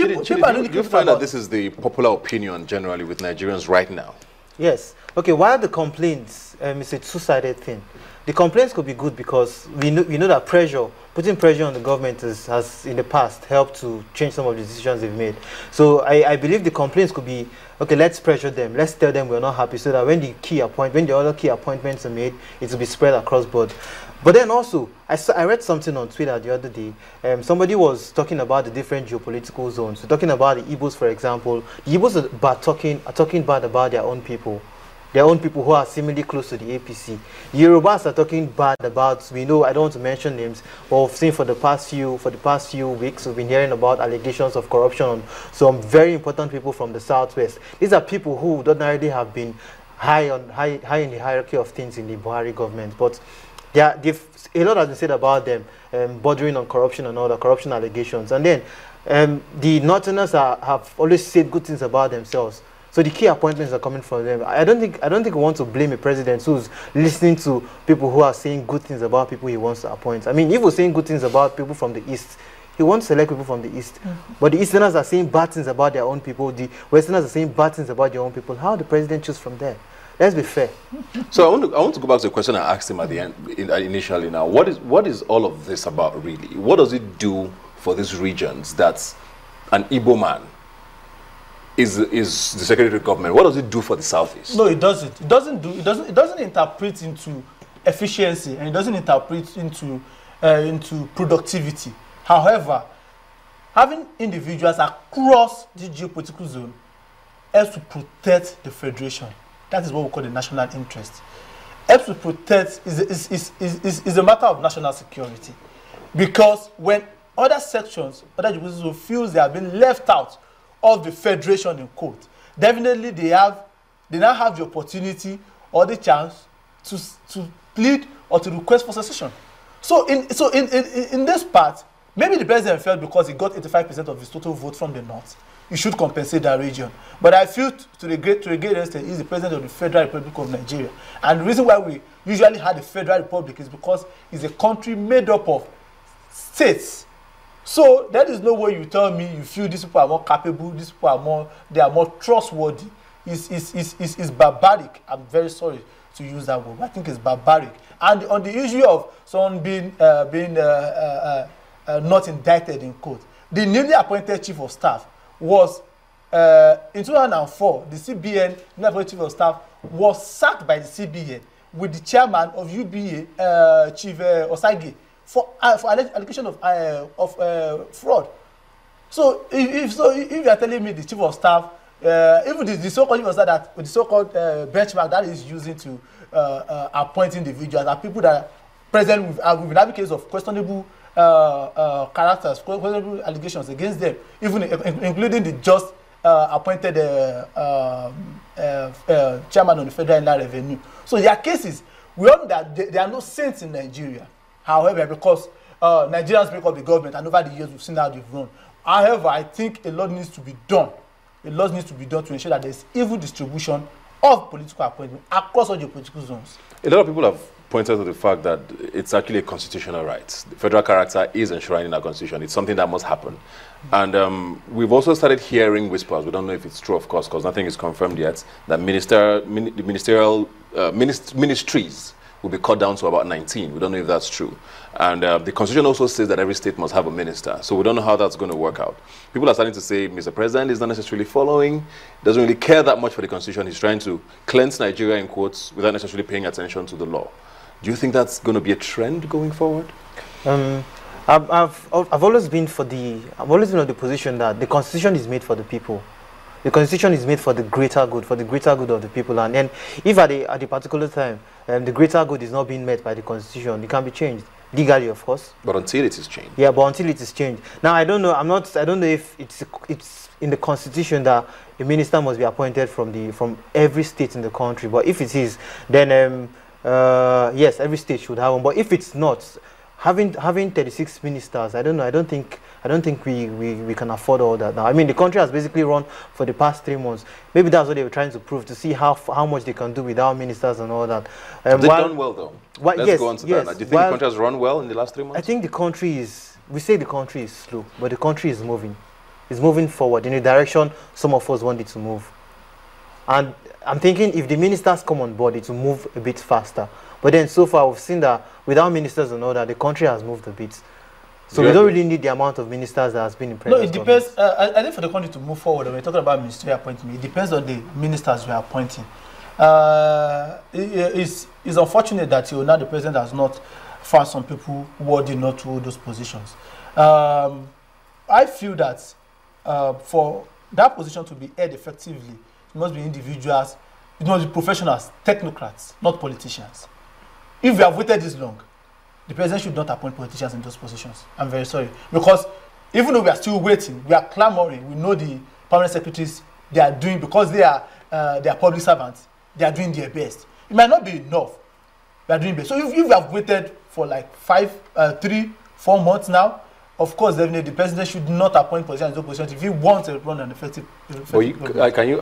Do you find that this is the popular opinion generally with Nigerians right now? Yes. Okay, while the complaints is a two-sided thing. The complaints could be good because we know that putting pressure on the government has in the past helped to change some of the decisions they've made. So I believe the complaints could be, okay, let's pressure them. Let's tell them we're not happy so that when the other key appointments are made, it will be spread across board. But then also, I read something on Twitter the other day. Somebody was talking about the different geopolitical zones. So talking about the Igbos, for example. The Igbos are talking bad about their own people. Their own people who are seemingly close to the APC. The Yorubas are talking bad about, we know, I don't want to mention names, but we've seen for the past few weeks, we've been hearing about allegations of corruption on some very important people from the Southwest. These are people who would ordinarily have been high in the hierarchy of things in the Buhari government, but a lot has been said about them, bordering on corruption and all the corruption allegations. And then the Northerners have always said good things about themselves. So the key appointments are coming from them. I don't think we want to blame a president who's listening to people who are saying good things about people he wants to appoint. I mean, if we're saying good things about people from the East, he wants to select people from the East. But the Easterners are saying bad things about their own people. The Westerners are saying bad things about their own people. How the president choose from there? Let's be fair. So I want to go back to the question I asked him at the end, initially. Now, what is all of this about really? What does it do for these regions that an Igbo man is the secretary of government? What does it do for the Southeast? No, it doesn't. It doesn't interpret into efficiency, and it doesn't interpret into productivity. However, having individuals across the geopolitical zone helps to protect the federation. That is what we call the national interest. Helps to protect is a matter of national security, because when other sections, other geopolitical zones feel they have been left out of the federation in court, definitely they now have the opportunity or the chance to plead or to request for secession. So in this part, maybe the president felt because he got 85% of his total vote from the north, he should compensate that region. But I feel to a great extent he's the president of the Federal Republic of Nigeria. And the reason why we usually had the Federal Republic is because it's a country made up of states. So there is no way you tell me you feel these people are more capable, these people are more trustworthy. It's barbaric. I'm very sorry to use that word, but I think it's barbaric. And on the issue of someone being not indicted in court, the newly appointed chief of staff was in 2004. The CBN newly appointed chief of staff was sacked by the CBN with the chairman of UBA, Chief Osage, for allegation of fraud. So if you are telling me the chief of staff, even the so-called chief of staff the so-called benchmark that is using to appoint individuals are people that are present with having cases of questionable characters, questionable allegations against them, even including the just appointed chairman of the Federal Inland Revenue. So there are cases. We all know that there are no saints in Nigeria. However, because Nigerians make up the government, and over the years we've seen how they've run. However, I think a lot needs to be done. A lot needs to be done to ensure that there's even distribution of political appointment across all the political zones. A lot of people have pointed to the fact that it's actually a constitutional right. The federal character is enshrined in our constitution. It's something that must happen. And we've also started hearing whispers. We don't know if it's true, of course, because nothing is confirmed yet, that ministries will be cut down to about 19. We don't know if that's true. And the constitution also says that every state must have a minister. So we don't know how that's going to work out. People are starting to say Mr. President is not necessarily following, doesn't really care that much for the constitution. He's trying to cleanse Nigeria, in quotes, without necessarily paying attention to the law. Do you think that's going to be a trend going forward? I've always been of the position that the constitution is made for the people. The constitution is made for the greater good, of the people. And then if at a particular time the greater good is not being met by the constitution, it can be changed legally, of course. But until it is changed. Yeah, but until it is changed. Now I don't know. I don't know if it's in the constitution that a minister must be appointed from every state in the country. But if it is, then yes, every state should have one. But if it's not, having 36 ministers, I don't know. I don't think we can afford all that now. I mean, the country has basically run for the past 3 months. Maybe that's what they were trying to prove, to see how much they can do without ministers and all that. They've done well, though. Let's go on to that. Do you think the country has run well in the last 3 months? I think the country is, we say the country is slow, but the country is moving. is moving forward in the direction some of us want it to move. And I'm thinking if the ministers come on board, it will move a bit faster. But then so far, we've seen that without ministers and all that, the country has moved a bit. So we don't really need the amount of ministers that has been in previous. No, it depends. I think for the country to move forward, when we're talking about ministerial appointment, it depends on the ministers we are appointing. It's unfortunate that now the president has not found some people worthy not to hold those positions. I feel that for that position to be held effectively, it must be individuals, it must be professionals, technocrats, not politicians. If we have waited this long, the president should not appoint politicians in those positions. I'm very sorry. Because even though we are still waiting, we are clamoring, we know the permanent secretaries, they are doing, because they are public servants, they are doing their best. It might not be enough. They are doing best. So if we have waited for like 3, 4 months now, of course, definitely the president should not appoint politicians in those positions if he wants to run an effective can you